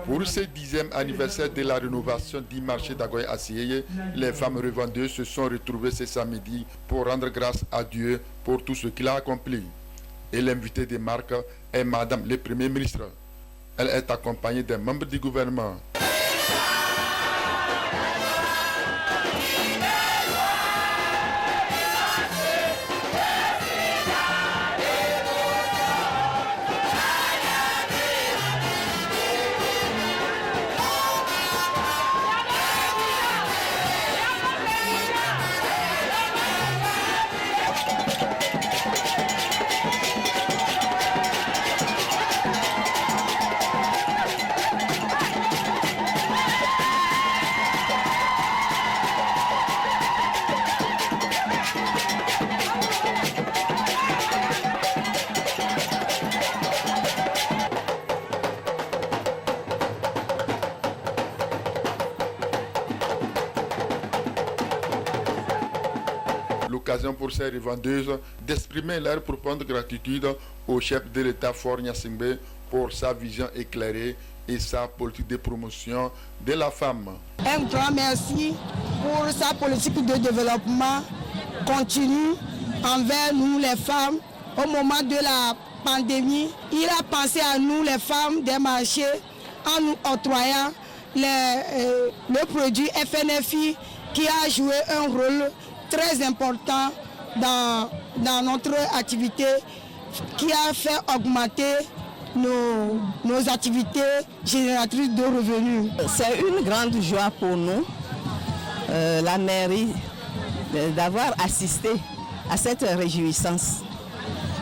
Pour ce 10e anniversaire de la rénovation du marché d'Agoye-Assiyeye, les femmes revendeuses se sont retrouvées ce samedi pour rendre grâce à Dieu pour tout ce qu'il a accompli. Et l'invité des marques est Madame le Premier ministre. Elle est accompagnée des membres du gouvernement. L'occasion pour ces revendeuses d'exprimer leur profonde gratitude au chef de l'État Faure Gnassingbé pour sa vision éclairée et sa politique de promotion de la femme. Un grand merci pour sa politique de développement continue envers nous les femmes. Au moment de la pandémie, il a pensé à nous les femmes des marchés en nous octroyant le produit FNFI qui a joué un rôle très important dans notre activité, qui a fait augmenter nos activités génératrices de revenus. C'est une grande joie pour nous, la mairie, d'avoir assisté à cette réjouissance.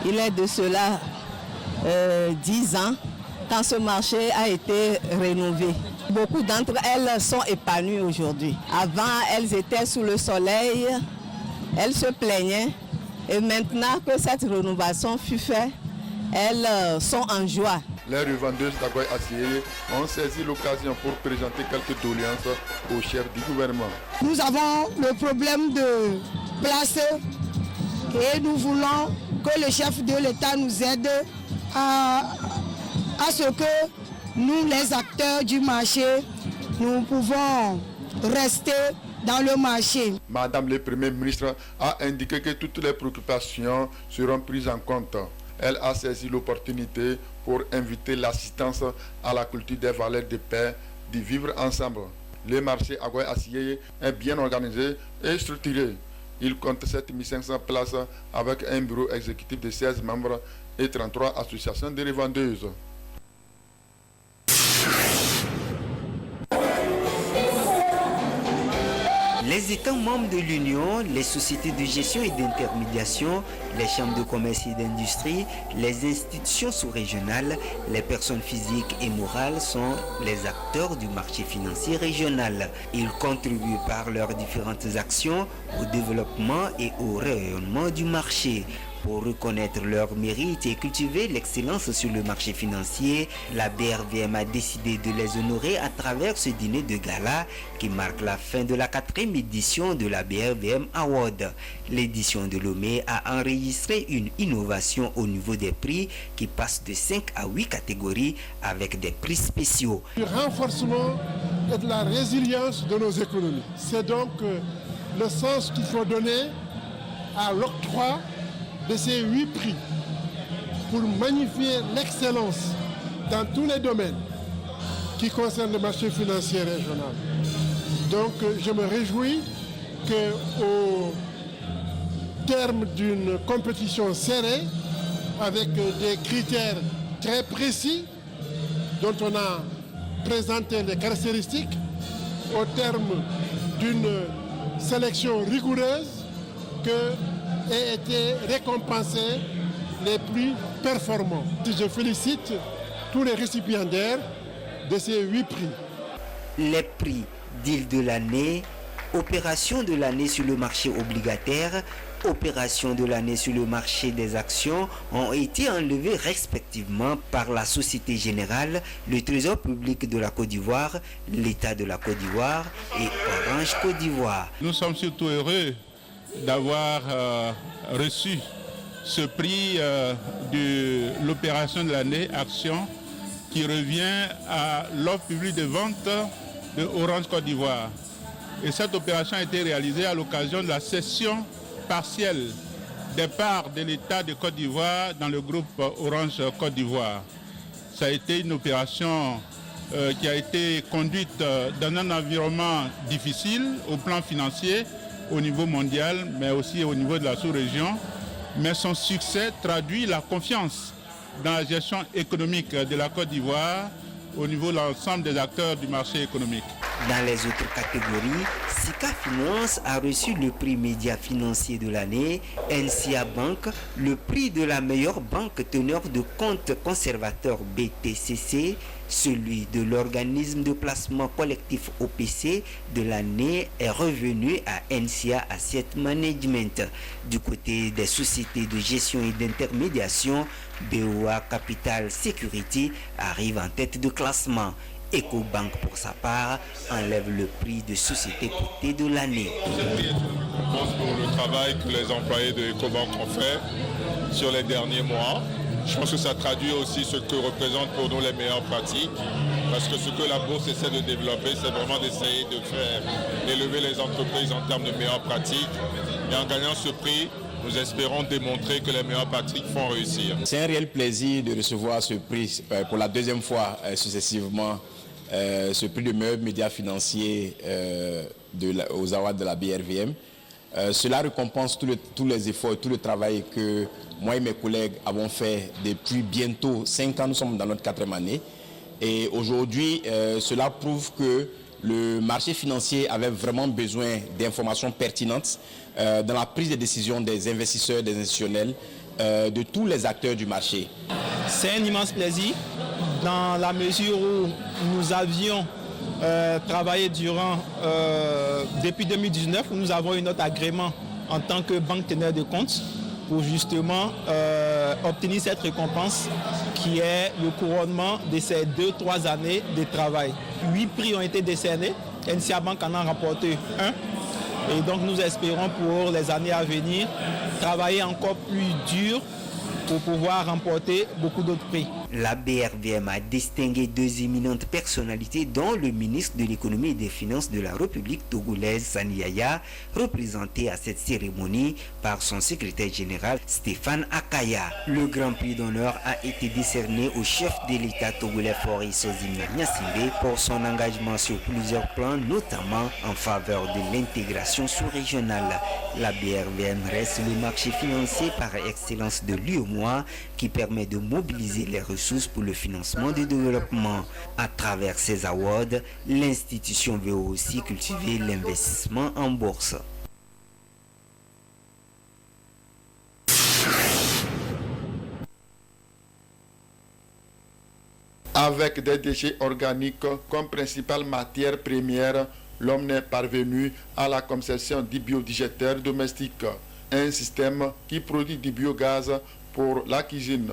Il est de cela 10 ans quand ce marché a été rénové. Beaucoup d'entre elles sont épanouies aujourd'hui. Avant, elles étaient sous le soleil, elles se plaignaient. Et maintenant que cette rénovation fut faite, elles sont en joie. Les revendeuses d'Agoye-Assiyeye ont saisi l'occasion pour présenter quelques doléances au chef du gouvernement. Nous avons le problème de place et nous voulons que le chef de l'État nous aide à ce que nous, les acteurs du marché, nous pouvons rester dans le marché. Madame le Premier ministre a indiqué que toutes les préoccupations seront prises en compte. Elle a saisi l'opportunité pour inviter l'assistance à la culture des valeurs de paix, de vivre ensemble. Le marché Agoye-Assiyeye est bien organisé et structuré. Il compte 7500 places avec un bureau exécutif de 16 membres et 33 associations de revendeuses. Les États membres de l'Union, les sociétés de gestion et d'intermédiation, les chambres de commerce et d'industrie, les institutions sous-régionales, les personnes physiques et morales sont les acteurs du marché financier régional. Ils contribuent par leurs différentes actions au développement et au rayonnement du marché. Pour reconnaître leurs mérites et cultiver l'excellence sur le marché financier, la BRVM a décidé de les honorer à travers ce dîner de gala qui marque la fin de la 4e édition de la BRVM Award. L'édition de Lomé a enregistré une innovation au niveau des prix qui passe de 5 à 8 catégories avec des prix spéciaux. Du renforcement et de la résilience de nos économies. C'est donc le sens qu'il faut donner à l'octroi de ces 8 prix pour magnifier l'excellence dans tous les domaines qui concernent le marché financier régional. Donc je me réjouis qu'au terme d'une compétition serrée, avec des critères très précis dont on a présenté les caractéristiques, au terme d'une sélection rigoureuse, que aient été récompensés les plus performants. Je félicite tous les récipiendaires de ces 8 prix. Les prix deal de l'année, opération de l'année sur le marché obligataire, opération de l'année sur le marché des actions ont été enlevés respectivement par la Société Générale, le Trésor public de la Côte d'Ivoire, l'État de la Côte d'Ivoire et Orange Côte d'Ivoire. Nous sommes surtout heureux d'avoir reçu ce prix de l'opération de l'année Action qui revient à l'offre publique de vente de Orange Côte d'Ivoire. Et cette opération a été réalisée à l'occasion de la cession partielle des parts de l'État de Côte d'Ivoire dans le groupe Orange Côte d'Ivoire. Ça a été une opération qui a été conduite dans un environnement difficile au plan financier, au niveau mondial, mais aussi au niveau de la sous-région. Mais son succès traduit la confiance dans la gestion économique de la Côte d'Ivoire au niveau de l'ensemble des acteurs du marché économique. Dans les autres catégories, Sika Finance a reçu le prix média financier de l'année, NCA Bank, le prix de la meilleure banque teneur de compte conservateur BTCC, celui de l'organisme de placement collectif OPC de l'année est revenu à NCA Asset Management. Du côté des sociétés de gestion et d'intermédiation, BOA Capital Security arrive en tête de classement. EcoBank, pour sa part, enlève le prix de société cotée de l'année. Je pense pour le travail que les employés de EcoBank ont fait sur les derniers mois. Je pense que ça traduit aussi ce que représentent pour nous les meilleures pratiques. Parce que ce que la bourse essaie de développer, c'est vraiment d'essayer d'élever les entreprises en termes de meilleures pratiques. Et en gagnant ce prix, nous espérons démontrer que les meilleures pratiques font réussir. C'est un réel plaisir de recevoir ce prix pour la deuxième fois successivement. Ce prix de meilleur média financier aux awards de la BRVM. Cela récompense tous les efforts, tout le travail que moi et mes collègues avons fait depuis bientôt 5 ans. Nous sommes dans notre 4e année. Et aujourd'hui, cela prouve que le marché financier avait vraiment besoin d'informations pertinentes dans la prise de décision des investisseurs, des institutionnels, de tous les acteurs du marché. C'est un immense plaisir dans la mesure où nous avions travaillé depuis 2019, où nous avons eu notre agrément en tant que banque teneur de compte pour justement obtenir cette récompense qui est le couronnement de ces 2-3 années de travail. 8 prix ont été décernés, NCA Bank en a remporté 1. Et donc nous espérons pour les années à venir travailler encore plus dur pour pouvoir remporter beaucoup d'autres prix. La BRVM a distingué 2 éminentes personnalités, dont le ministre de l'économie et des finances de la République togolaise, Sani Yaya, représenté à cette cérémonie par son secrétaire général Stéphane Akaya. Le grand prix d'honneur a été décerné au chef de l'État togolais Faure Sozimna Gnassingbé pour son engagement sur plusieurs plans, notamment en faveur de l'intégration sous-régionale. La BRVM reste le marché financier par excellence de l'UEMOA qui permet de mobiliser les ressources pour le financement du développement. À travers ces awards, l'institution veut aussi cultiver l'investissement en bourse. Avec des déchets organiques comme principale matière première, l'homme n'est parvenu à la conception du biodigéteur domestique, un système qui produit du biogaz pour la cuisine.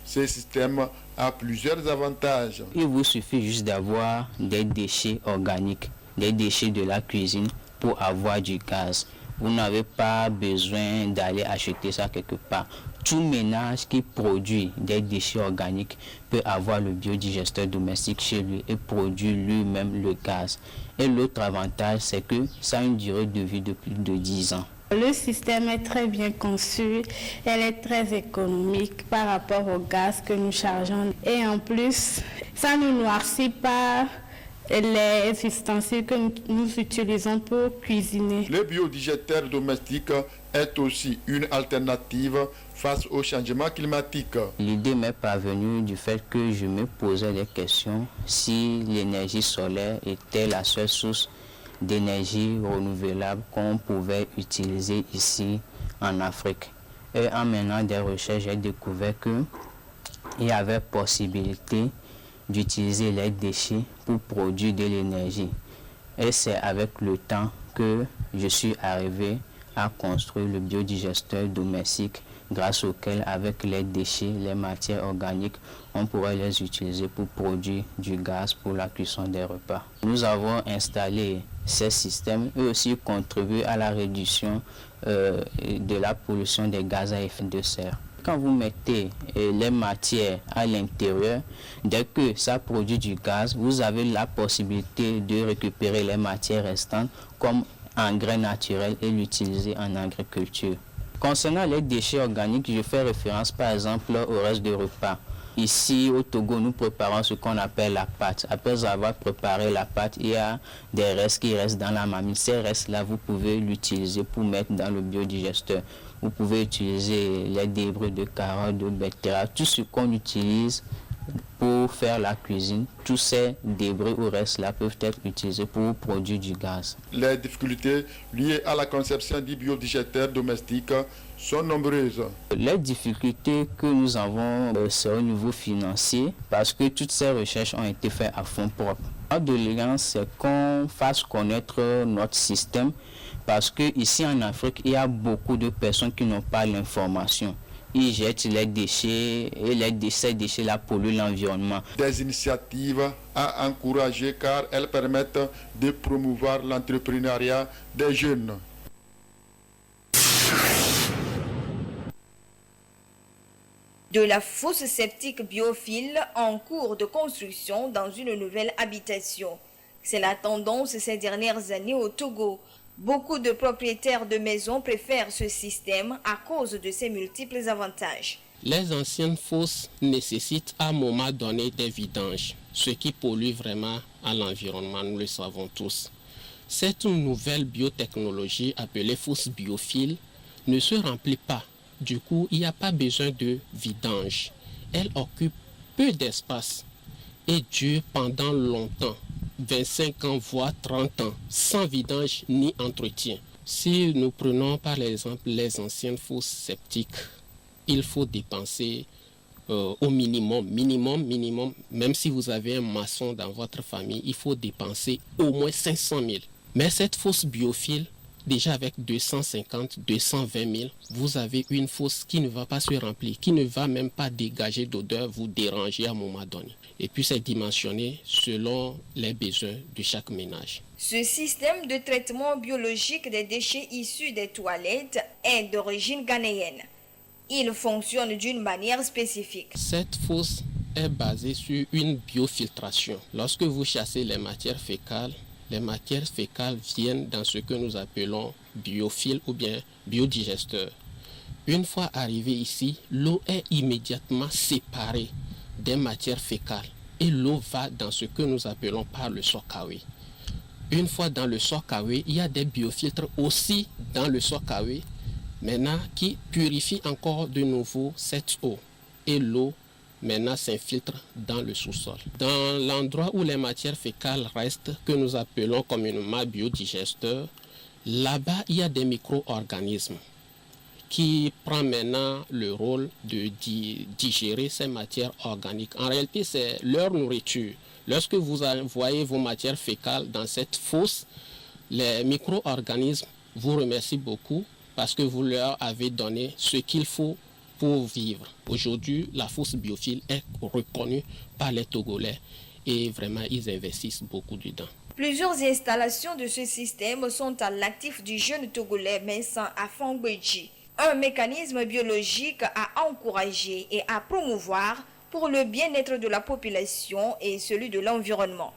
Ce système a plusieurs avantages. Il vous suffit juste d'avoir des déchets organiques, des déchets de la cuisine pour avoir du gaz. Vous n'avez pas besoin d'aller acheter ça quelque part. Tout ménage qui produit des déchets organiques peut avoir le biodigesteur domestique chez lui et produire lui-même le gaz. Et l'autre avantage, c'est que ça a une durée de vie de plus de 10 ans. Le système est très bien conçu, elle est très économique par rapport au gaz que nous chargeons. Et en plus, ça ne noircit pas les ustensiles que nous utilisons pour cuisiner. Le biodigéteur domestique est aussi une alternative face au changement climatique. L'idée m'est parvenue du fait que je me posais des questions si l'énergie solaire était la seule source d'énergie renouvelable qu'on pouvait utiliser ici en Afrique. Et en menant des recherches, j'ai découvert qu'il y avait possibilité d'utiliser les déchets pour produire de l'énergie. Et c'est avec le temps que je suis arrivé à construire le biodigesteur domestique grâce auquel, avec les déchets, les matières organiques, on pourrait les utiliser pour produire du gaz pour la cuisson des repas. Nous avons installé ces systèmes et aussi contribuent à la réduction de la pollution des gaz à effet de serre. Quand vous mettez les matières à l'intérieur, dès que ça produit du gaz, vous avez la possibilité de récupérer les matières restantes comme engrais naturel et l'utiliser en agriculture. Concernant les déchets organiques, je fais référence par exemple au reste de repas. Ici au Togo, nous préparons ce qu'on appelle la pâte. Après avoir préparé la pâte, il y a des restes qui restent dans la marmite. Ces restes-là, vous pouvez l'utiliser pour mettre dans le biodigesteur. Vous pouvez utiliser les débris de carottes, de betteraves, tout ce qu'on utilise pour faire la cuisine. Tous ces débris ou restes-là peuvent être utilisés pour produire du gaz. Les difficultés liées à la conception du biodigesteur domestique sont nombreuses. Les difficultés que nous avons, c'est au niveau financier, parce que toutes ces recherches ont été faites à fonds propres. Notre doléance, c'est qu'on fasse connaître notre système, parce qu'ici en Afrique, il y a beaucoup de personnes qui n'ont pas l'information. Ils jettent les déchets et ces déchets-là polluent l'environnement. Des initiatives à encourager car elles permettent de promouvoir l'entrepreneuriat des jeunes. De la fosse septique biophile en cours de construction dans une nouvelle habitation. C'est la tendance ces dernières années au Togo. Beaucoup de propriétaires de maisons préfèrent ce système à cause de ses multiples avantages. Les anciennes fosses nécessitent à un moment donné des vidanges, ce qui pollue vraiment à l'environnement, nous le savons tous. Cette nouvelle biotechnologie appelée fosse biophile ne se remplit pas. Du coup, il n'y a pas besoin de vidange. Elle occupe peu d'espace et dure pendant longtemps. 25 ans, voire 30 ans, sans vidange ni entretien. Si nous prenons par exemple les anciennes fosses septiques, il faut dépenser au minimum, même si vous avez un maçon dans votre famille, il faut dépenser au moins 500 000. Mais cette fosse biophile, déjà avec 250, 220 000, vous avez une fosse qui ne va pas se remplir, qui ne va même pas dégager d'odeur, vous déranger à un moment donné. Et puis c'est dimensionné selon les besoins de chaque ménage. Ce système de traitement biologique des déchets issus des toilettes est d'origine ghanéenne. Il fonctionne d'une manière spécifique. Cette fosse est basée sur une biofiltration. Lorsque vous chassez les matières fécales viennent dans ce que nous appelons biofil ou bien biodigesteur. Une fois arrivé ici, l'eau est immédiatement séparée des matières fécales et l'eau va dans ce que nous appelons par le sokawe. Une fois dans le sokawe, il y a des biofiltres aussi dans le sokawe, maintenant qui purifient encore de nouveau cette eau et l'eau maintenant s'infiltre dans le sous-sol. Dans l'endroit où les matières fécales restent, que nous appelons communément biodigesteur, là-bas il y a des micro-organismes qui prennent maintenant le rôle de digérer ces matières organiques. En réalité, c'est leur nourriture. Lorsque vous envoyez vos matières fécales dans cette fosse, les micro-organismes vous remercient beaucoup parce que vous leur avez donné ce qu'il faut pour vivre. Aujourd'hui, la fosse biophile est reconnue par les Togolais et vraiment ils investissent beaucoup dedans. Plusieurs installations de ce système sont à l'actif du jeune Togolais Vincent Afangbeji. Un mécanisme biologique à encourager et à promouvoir pour le bien-être de la population et celui de l'environnement.